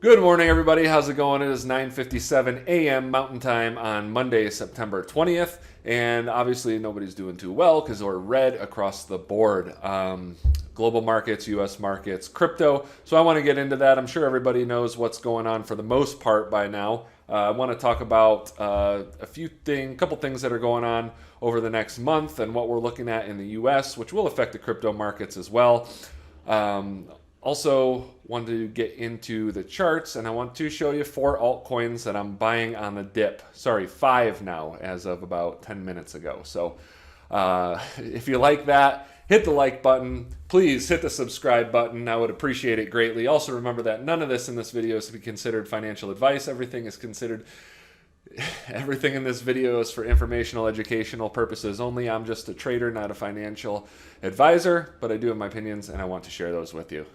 Good morning, everybody. How's it going? It is 9:57 a.m. Mountain Time on Monday, September 20th, and obviously nobody's doing too well because we're red across the board. Global markets, U.S. markets, crypto. So I want to get into that. I'm sure everybody knows what's going on for the most part by now. I want to talk about couple things that are going on over the next month and what we're looking at in the U.S., which will affect the crypto markets as well. Also, want to get into the charts, and I want to show you 4 altcoins that I'm buying on the dip. Sorry, 5 now, as of about 10 minutes ago. So if you like that, hit the like button. Please hit the subscribe button. I would appreciate it greatly. Also, remember that none of this in this video is to be considered financial advice. Everything in this video is for informational, educational purposes only. I'm just a trader, not a financial advisor, but I do have my opinions, and I want to share those with you.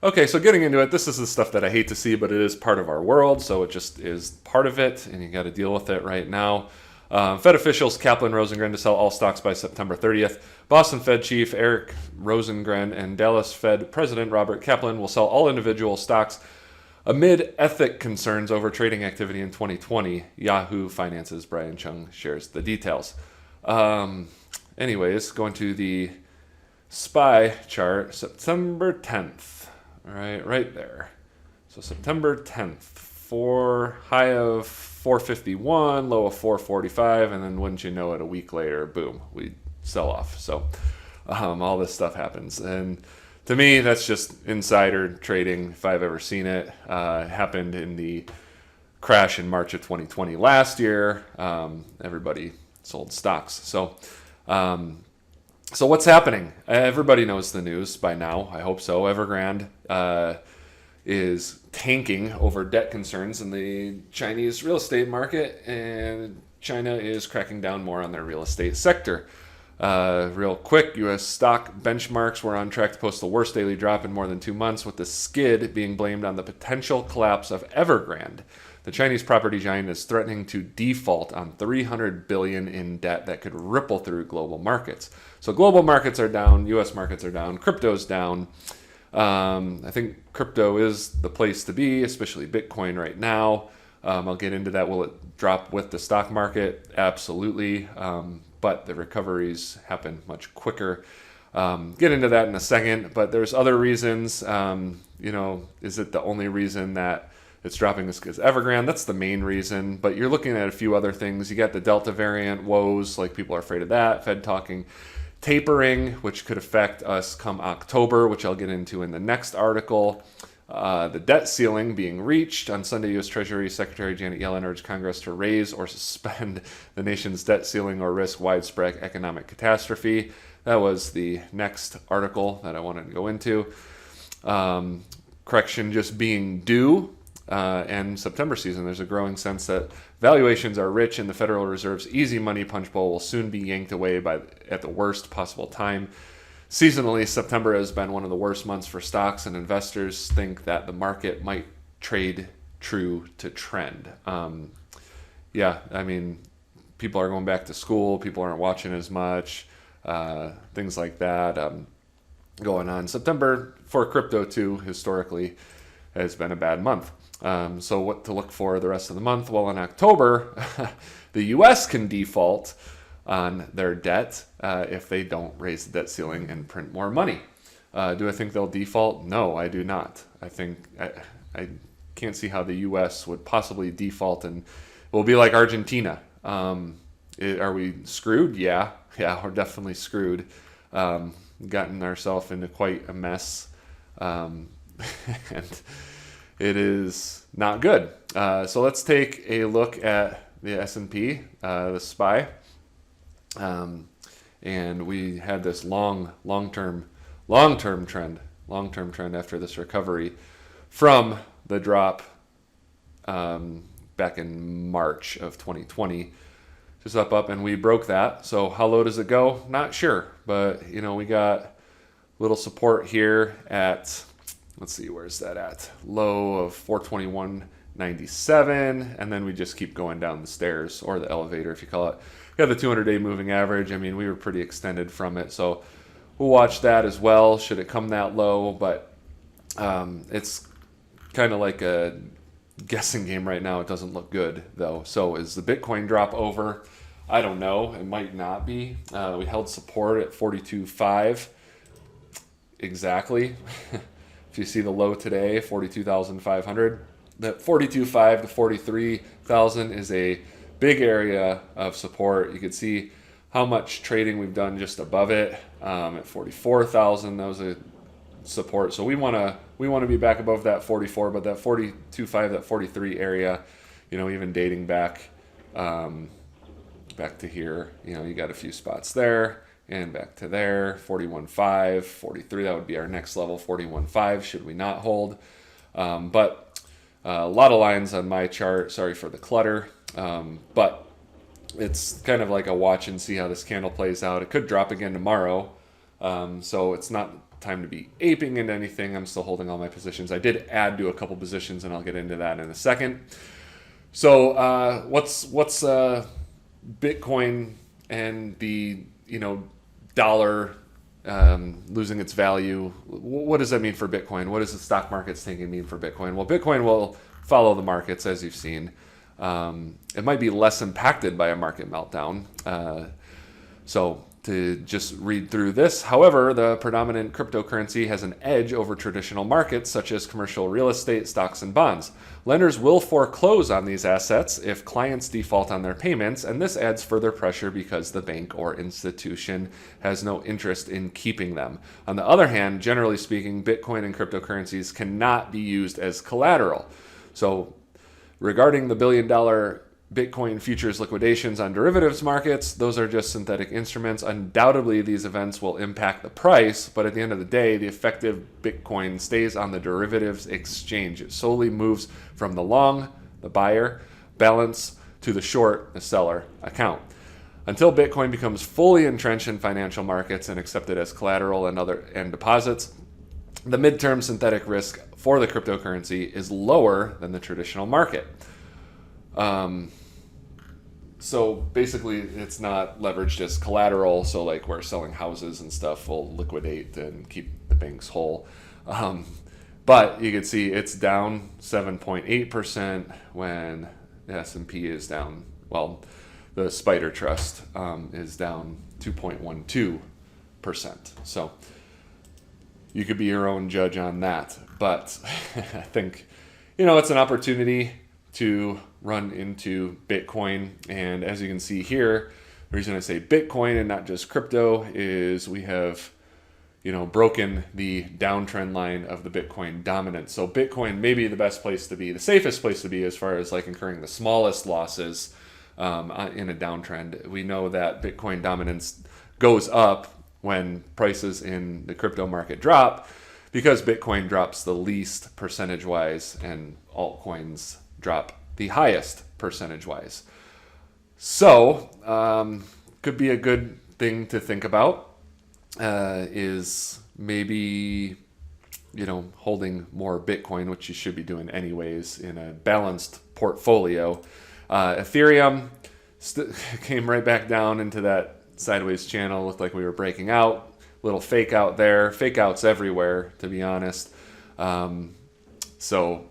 Okay, so getting into it, this is the stuff that I hate to see, but it is part of our world, so it just is part of it, and you got to deal with it right now. Fed officials Kaplan Rosengren to sell all stocks by September 30th. Boston Fed Chief Eric Rosengren and Dallas Fed President Robert Kaplan will sell all individual stocks amid ethic concerns over trading activity in 2020. Yahoo Finance's Brian Chung shares the details. Anyways, going to the SPY chart, September 10th. All right there. So September 10th, high of 451, low of 445, and then wouldn't you know it, a week later, boom, we sell off. So all this stuff happens. And to me, that's just insider trading, if I've ever seen it. Happened in the crash in March of 2020 last year. Everybody sold stocks. So what's happening? Everybody knows the news by now. I hope so. Evergrande is tanking over debt concerns in the Chinese real estate market, and China is cracking down more on their real estate sector. Real quick, U.S. stock benchmarks were on track to post the worst daily drop in more than 2 months, with the skid being blamed on the potential collapse of Evergrande. The Chinese property giant is threatening to default on $300 billion in debt that could ripple through global markets. So global markets are down, U.S. markets are down, crypto's down. I think crypto is the place to be, especially Bitcoin right now. I'll get into that. Will it drop with the stock market? Absolutely. But the recoveries happen much quicker. Get into that in a second. But there's other reasons. Is it the only reason that it's dropping is because Evergrande? That's the main reason. But you're looking at a few other things. You got the Delta variant woes, like people are afraid of that. Fed talking tapering, which could affect us come October, which I'll get into in the next article. The debt ceiling being reached. On Sunday, U.S. Treasury Secretary Janet Yellen urged Congress to raise or suspend the nation's debt ceiling or risk widespread economic catastrophe. That was the next article that I wanted to go into. Correction just being due. And September season, there's a growing sense that valuations are rich and the Federal Reserve's easy money punch bowl will soon be yanked away at the worst possible time. Seasonally, September has been one of the worst months for stocks, and investors think that the market might trade true to trend. People are going back to school, people aren't watching as much, things like that going on. September for crypto too, historically, has been a bad month. So what to look for the rest of the month? Well, in October, the U.S. can default on their debt if they don't raise the debt ceiling and print more money. Do I think they'll default? No, I do not. I can't see how the U.S. would possibly default, and we'll be like Argentina. Are we screwed? Yeah, we're definitely screwed. Gotten ourselves into quite a mess, and it is not good. So let's take a look at the S&P, the SPY. And we had this long-term trend after this recovery from the drop back in March of 2020. Just up, and we broke that. So how low does it go? Not sure, but we got a little support here at, let's see, where's that at? Low of 421.97, and then we just keep going down the stairs, or the elevator if you call it. We got the 200-day moving average. I mean, we were pretty extended from it, so we'll watch that as well should it come that low. But it's kind of like a guessing game right now. It doesn't look good though. So is the Bitcoin drop over? I don't know. It might not be. We held support at 42.5 exactly. If you see the low today, 42,500. That 42.5 to 43,000 is a big area of support. You can see how much trading we've done just above it at 44,000. That was a support. So we want to be back above that 44, but that 42.5, that 43 area, even dating back to here, you got a few spots there and back to there, 41.5, 43. That would be our next level, 41.5. Should we not hold? But a lot of lines on my chart. Sorry for the clutter, but it's kind of like a watch and see how this candle plays out. It could drop again tomorrow, so it's not time to be aping into anything. I'm still holding all my positions. I did add to a couple positions, and I'll get into that in a second. So what's Bitcoin and the dollar losing its value? What does that mean for Bitcoin? What does the stock market's thinking mean for Bitcoin? Well, Bitcoin will follow the markets, as you've seen. It might be less impacted by a market meltdown. So to just read through this, however, the predominant cryptocurrency has an edge over traditional markets such as commercial real estate, stocks, and bonds. Lenders will foreclose on these assets if clients default on their payments, and this adds further pressure because the bank or institution has no interest in keeping them. On the other hand, generally speaking, Bitcoin and cryptocurrencies cannot be used as collateral. So regarding the billion-dollar Bitcoin futures liquidations on derivatives markets, those are just synthetic instruments. Undoubtedly, these events will impact the price, but at the end of the day, the effective Bitcoin stays on the derivatives exchange. It solely moves from the long, the buyer, balance, to the short, the seller account. Until Bitcoin becomes fully entrenched in financial markets and accepted as collateral and deposits, the midterm synthetic risk for the cryptocurrency is lower than the traditional market. So basically, it's not leveraged as collateral. So like where selling houses and stuff will liquidate and keep the banks whole. But you can see it's down 7.8% when the S&P is down. Well, the Spider Trust is down 2.12%. So you could be your own judge on that. But I think, it's an opportunity to run into Bitcoin. And as you can see here, the reason I say Bitcoin and not just crypto is we have, broken the downtrend line of the Bitcoin dominance. So Bitcoin may be the best place to be, the safest place to be as far as like incurring the smallest losses in a downtrend. We know that Bitcoin dominance goes up when prices in the crypto market drop because Bitcoin drops the least percentage-wise and altcoins drop the highest percentage-wise. So, could be a good thing to think about is maybe, holding more Bitcoin, which you should be doing anyways in a balanced portfolio. Ethereum came right back down into that sideways channel. Looked like we were breaking out. Little fake out there. Fake outs everywhere, to be honest. So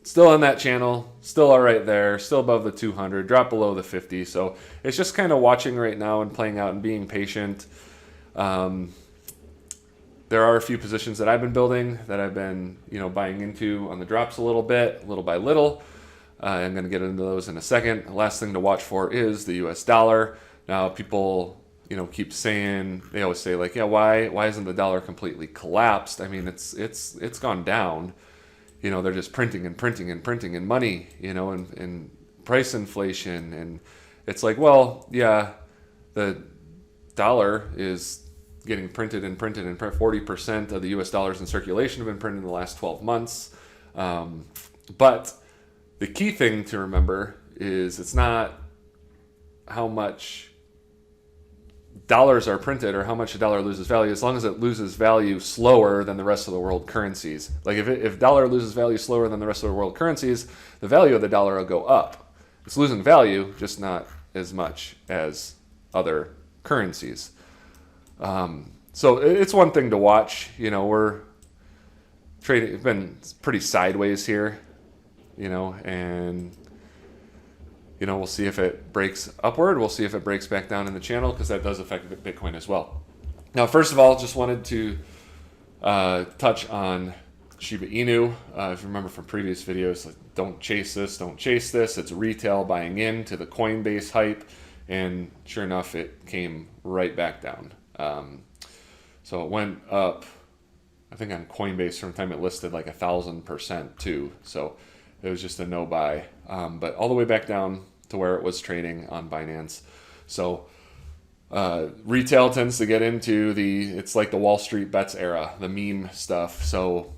still on that channel, still all right there, still above the 200, drop below the 50. So it's just kind of watching right now and playing out and being patient. There are a few positions that I've been building that I've been, buying into on the drops a little bit, little by little. I'm going to get into those in a second. The last thing to watch for is the U.S. dollar. Now, people, keep saying, they always say like, yeah, why isn't the dollar completely collapsed? I mean, it's gone down. They're just printing and money, and price inflation. And it's like, well, yeah, the dollar is getting printed and 40% of the US dollars in circulation have been printed in the last 12 months. But the key thing to remember is it's not how much dollars are printed or how much a dollar loses value, as long as it loses value slower than the rest of the world currencies. Like if dollar loses value slower than the rest of the world currencies, the value of the dollar will go up. It's losing value, just not as much as other currencies. So it's one thing to watch. We're trading, it's been pretty sideways here, and we'll see if it breaks upward. We'll see if it breaks back down in the channel, because that does affect Bitcoin as well. Now, first of all, just wanted to touch on Shiba Inu. If you remember from previous videos, like, don't chase this, don't chase this. It's retail buying into the Coinbase hype, and sure enough, it came right back down. So it went up, I think on Coinbase from the time it listed, like 1,000% too. So it was just a no buy, but all the way back down to where it was trading on Binance. So retail tends to get into it's like the Wall Street bets era, the meme stuff. So,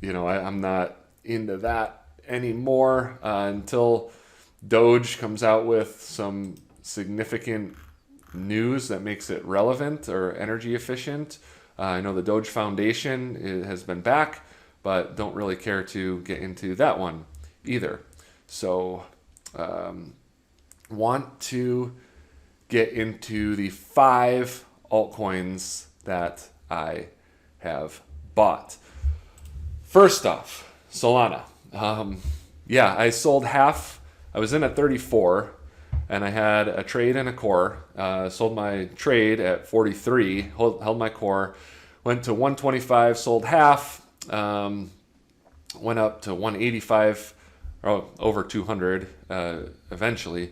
I'm not into that anymore until Doge comes out with some significant news that makes it relevant or energy efficient. I know the Doge Foundation has been back, but don't really care to get into that one either. So want to get into the 5 altcoins that I have bought. First off, Solana. I sold half. I was in at 34, and I had a trade and a core. Sold my trade at 43, held my core, went to 125, sold half, went up to 185, or over 200 eventually.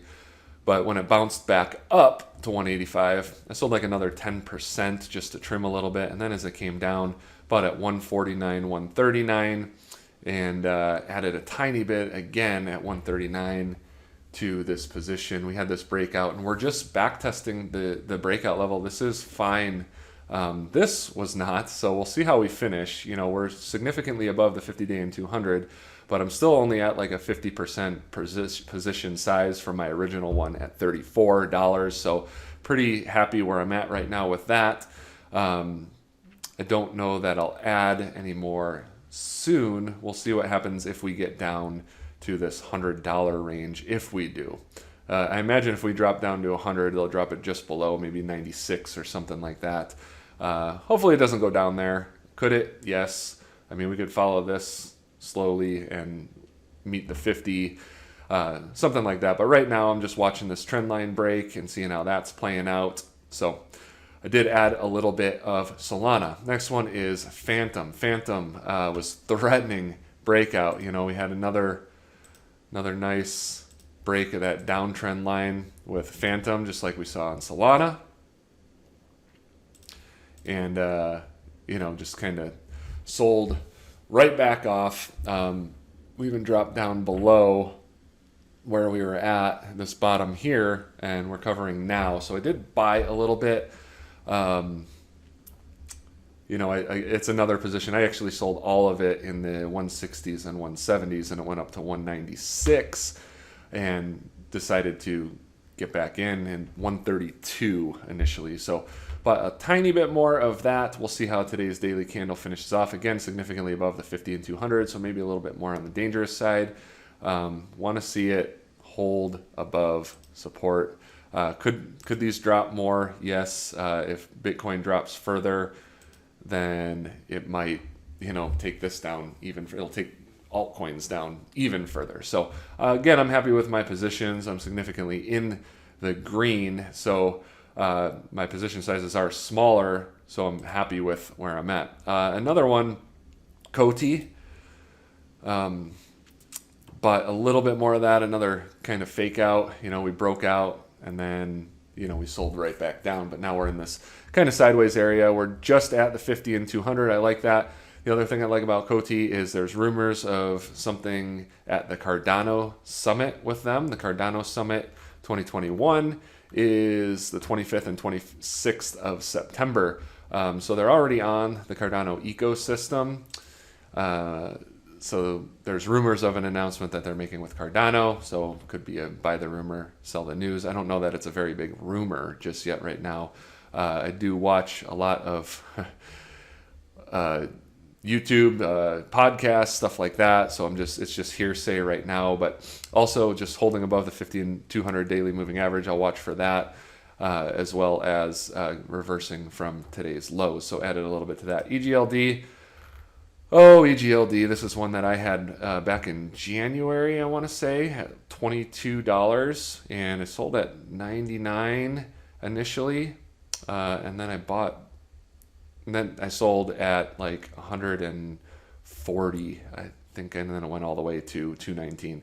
But when it bounced back up to 185, I sold like another 10% just to trim a little bit. And then as it came down, bought at 149, 139, and added a tiny bit again at 139 to this position. We had this breakout, and we're just back testing the breakout level. This is fine. This was not, so we'll see how we finish. We're significantly above the 50-day and 200, but I'm still only at like a 50% position size from my original one at $34. So pretty happy where I'm at right now with that. I don't know that I'll add any more soon. We'll see what happens if we get down to this $100 range, if we do. I imagine if we drop down to 100, they'll drop it just below, maybe 96 or something like that. Hopefully it doesn't go down there. Could it? Yes. I mean, we could follow this slowly and meet the 50, something like that. But right now I'm just watching this trend line break and seeing how that's playing out. So I did add a little bit of Solana. Next one is Phantom. Phantom was threatening breakout. We had another nice break of that downtrend line with Phantom, just like we saw on Solana. And, just kind of sold right back off. We even dropped down below where we were at, this bottom here, and we're covering now. So I did buy a little bit. It's another position. I actually sold all of it in the 160s and 170s, and it went up to 196, and decided to get back in 132 initially. So, but a tiny bit more of that. We'll see how today's daily candle finishes off. Again, significantly above the 50 and 200, so maybe a little bit more on the dangerous side. Want to see it hold above support. Could these drop more? Yes. If Bitcoin drops further, then it might, take this down even. It'll take altcoins down even further. So again, I'm happy with my positions. I'm significantly in the green. So my position sizes are smaller. So I'm happy with where I'm at. Another one, Coty. But a little bit more of that, another kind of fake out. We broke out, and then we sold right back down, but now we're in this kind of sideways area. We're just at the 50 and 200. I like that. The other thing I like about Coty is there's rumors of something at the Cardano Summit with them. The Cardano Summit 2021 is the 25th and 26th of September. So they're already on the Cardano ecosystem. So there's rumors of an announcement that they're making with Cardano. So could be a buy the rumor, sell the news. I don't know that it's a very big rumor just yet right now. I do watch a lot of YouTube, podcasts, stuff like that. So it's just hearsay right now, but also just holding above the 50 and 200 daily moving average. I'll watch for that, as well as reversing from today's lows. So added a little bit to that. EGLD. Oh, EGLD. This is one that I had back in January, I want to say, at $22, and it sold at 99 initially, and then and then I sold at like 140, I think, and then it went all the way to 219.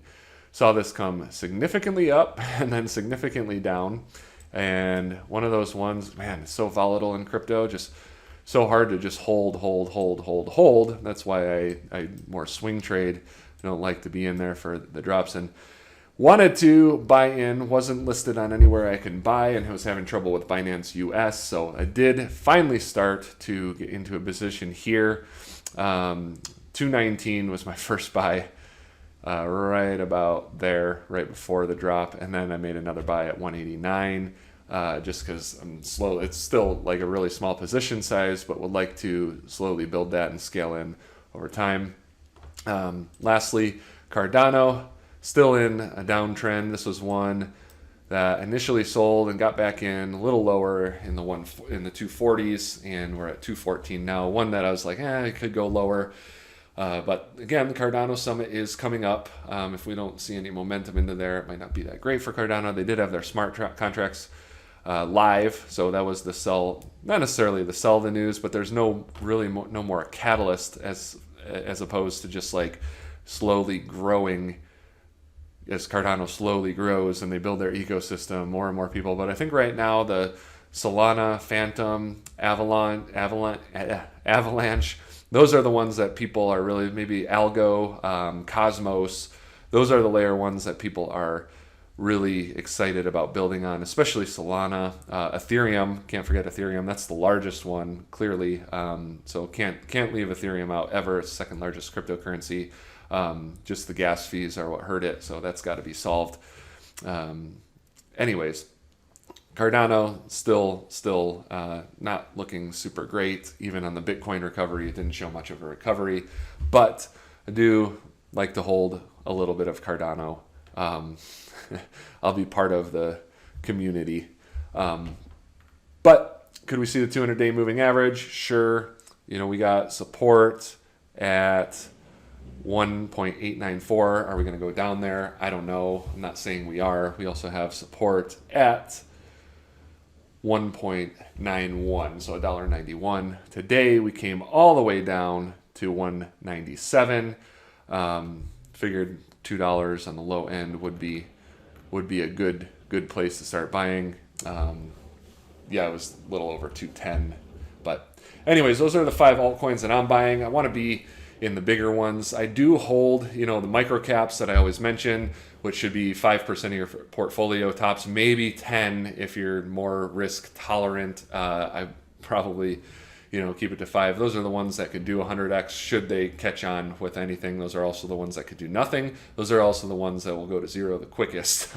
Saw this come significantly up and then significantly down, and one of those ones, man, it's so volatile in crypto, just so hard to just hold. That's why I more swing trade. I don't like to be in there for the drops. And wanted to buy in, wasn't listed on anywhere I can buy, and was having trouble with Binance U.S. So I did finally start to get into a position here. 219 was my first buy, right about there, right before the drop. And then I made another buy at 189. Just because I'm slow. It's still like a really small position size, but would like to slowly build that and scale in over time. Lastly, Cardano, still in a downtrend. This was one that initially sold and got back in a little lower in the 240s, and we're at 214 now. One that I was like, it could go lower. But again, the Cardano summit is coming up. If we don't see any momentum into there, it might not be that great for Cardano. They did have their smart contracts live, so that was the sell, not necessarily the sell the news, but there's no more catalyst as opposed to just like slowly growing as Cardano slowly grows and they build their ecosystem, more and more people. But I think right now the Solana, Phantom, Avalanche, those are the ones that people are really, maybe Algo, Cosmos, those are the layer ones that people are really excited about building on, especially Solana. Ethereum, can't forget Ethereum. That's the largest one, clearly. So can't leave Ethereum out ever. It's the second largest cryptocurrency. Just the gas fees are what hurt it, so that's got to be solved. Anyways, Cardano still not looking super great. Even on the Bitcoin recovery, it didn't show much of a recovery. But I do like to hold a little bit of Cardano. I'll be part of the community. But could we see the 200-day moving average? Sure. We got support at 1.894. Are we going to go down there? I don't know. I'm not saying we are. We also have support at 1.91, so $1.91. Today we came all the way down to 197. Figured $2 on the low end would be a good place to start buying. It was a little over 210. But anyways, those are the 5 altcoins that I'm buying. I want to be in the bigger ones. I do hold, the micro caps that I always mention, which should be 5% of your portfolio, tops maybe 10 if you're more risk tolerant. I probably keep it to 5. Those are the ones that could do 100x should they catch on with anything. Those are also the ones that could do nothing. Those are also the ones that will go to zero the quickest.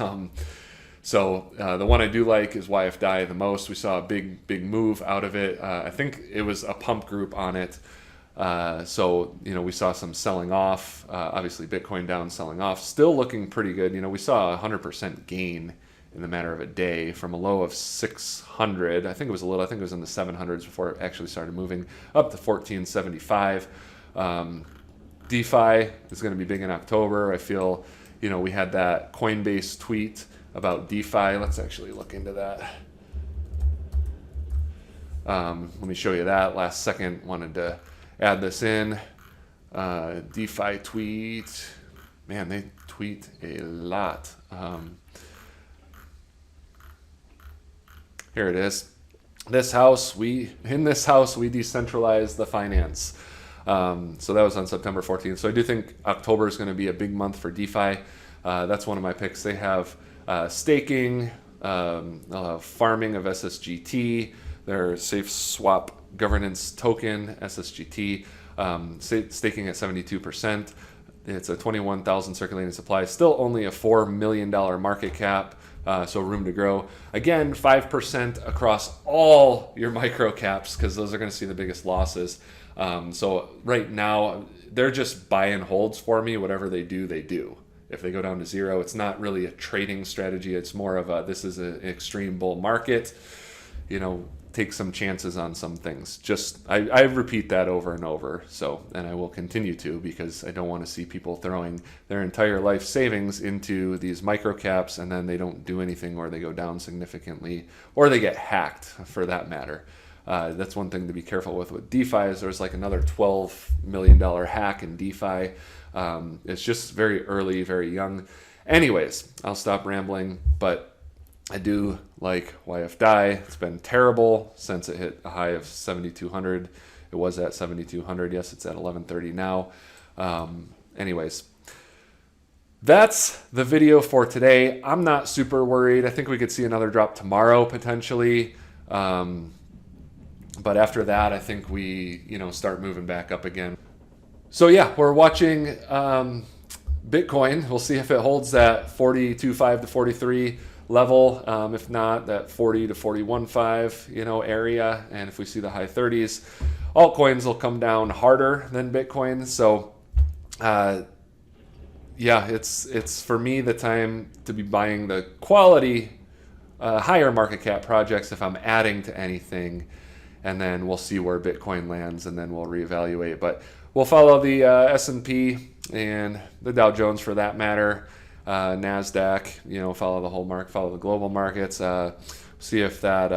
So the one I do like is YFDI the most. We saw a big move out of it. I think it was a pump group on it. So we saw some selling off. Obviously, Bitcoin down, selling off. Still looking pretty good. We saw a 100% gain in the matter of a day from a low of 600. I think it was in the 700s before it actually started moving up to 1475. DeFi is going to be big in October. I feel, we had that Coinbase tweet about DeFi. Let's actually look into that. Let me show you that. Last second, wanted to add this in. DeFi tweet. Man, they tweet a lot. Here it is. In this house, we decentralize the finance. So that was on September 14th. So I do think October is going to be a big month for DeFi. That's one of my picks. They have staking, farming of SSGT, their Safe Swap governance token, SSGT, staking at 72%. It's a 21,000 circulating supply. Still only a $4 million market cap. So room to grow. Again, 5% across all your micro caps because those are going to see the biggest losses. So right now, they're just buy and holds for me. Whatever they do, they do. If they go down to zero, it's not really a trading strategy. It's more of this is an extreme bull market. take some chances on some things. I repeat that over and over. So, and I will continue to, because I don't want to see people throwing their entire life savings into these micro caps and then they don't do anything, or they go down significantly, or they get hacked for that matter. That's one thing to be careful with DeFi. Is there's like another $12 million hack in DeFi. It's just very early, very young. Anyways, I'll stop rambling, but I do like YFDI. It's been terrible since it hit a high of 7,200. It was at 7,200. Yes, it's at 1130 now. Anyways, that's the video for today. I'm not super worried. I think we could see another drop tomorrow potentially. But after that, I think we, start moving back up again. So yeah, we're watching Bitcoin. We'll see if it holds that 42.5 to 43 level. If not, that 40 to 41.5, area. And if we see the high 30s, altcoins will come down harder than Bitcoin. So yeah, it's for me the time to be buying the quality, higher market cap projects if I'm adding to anything. And then we'll see where Bitcoin lands, and then we'll reevaluate. But we'll follow the S&P and the Dow Jones for that matter, NASDAQ. Follow the whole market, follow the global markets. See if that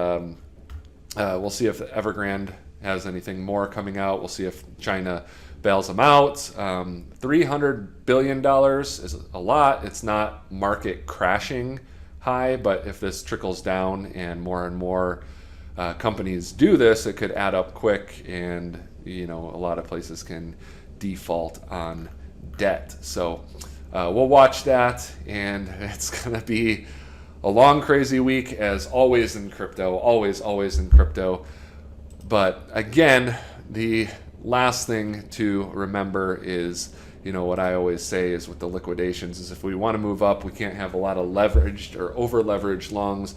we'll see if Evergrande has anything more coming out. We'll see if China bails them out. $300 billion is a lot. It's not market crashing high, but if this trickles down and more companies do this, it could add up quick, and a lot of places can default on debt. So we'll watch that, and it's going to be a long, crazy week, as always in crypto, always in crypto. But again, the last thing to remember is, what I always say is with the liquidations is if we want to move up, we can't have a lot of leveraged or over leveraged longs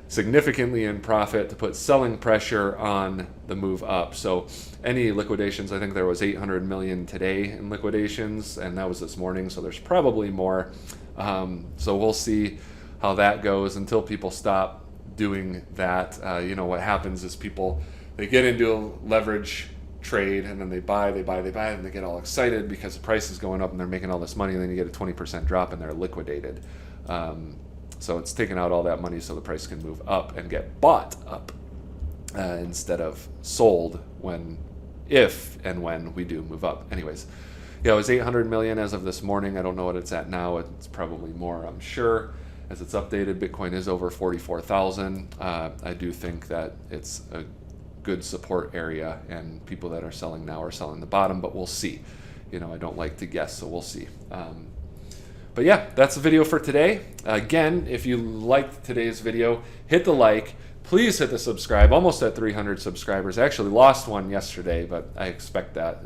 significantly in profit to put selling pressure on the move up. So any liquidations, I think there was 800 million today in liquidations, and that was this morning, so there's probably more. So we'll see how that goes until people stop doing that. What happens is people, they get into a leverage trade, and then they buy, and they get all excited because the price is going up and they're making all this money, and then you get a 20% drop and they're liquidated. So it's taken out all that money so the price can move up and get bought up instead of sold if and when we do move up. Anyways, yeah, it was 800 million as of this morning. I don't know what it's at now. It's probably more, I'm sure, as it's updated. Bitcoin is over 44,000. I do think that it's a good support area, and people that are selling now are selling the bottom, but we'll see. I don't like to guess, so we'll see. But yeah, that's the video for today. Again, if you liked today's video, hit the like. Please hit the subscribe. Almost at 300 subscribers. I actually lost one yesterday, but I expect that.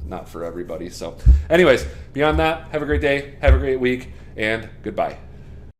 Not for everybody. So anyways, beyond that, have a great day, have a great week, and goodbye.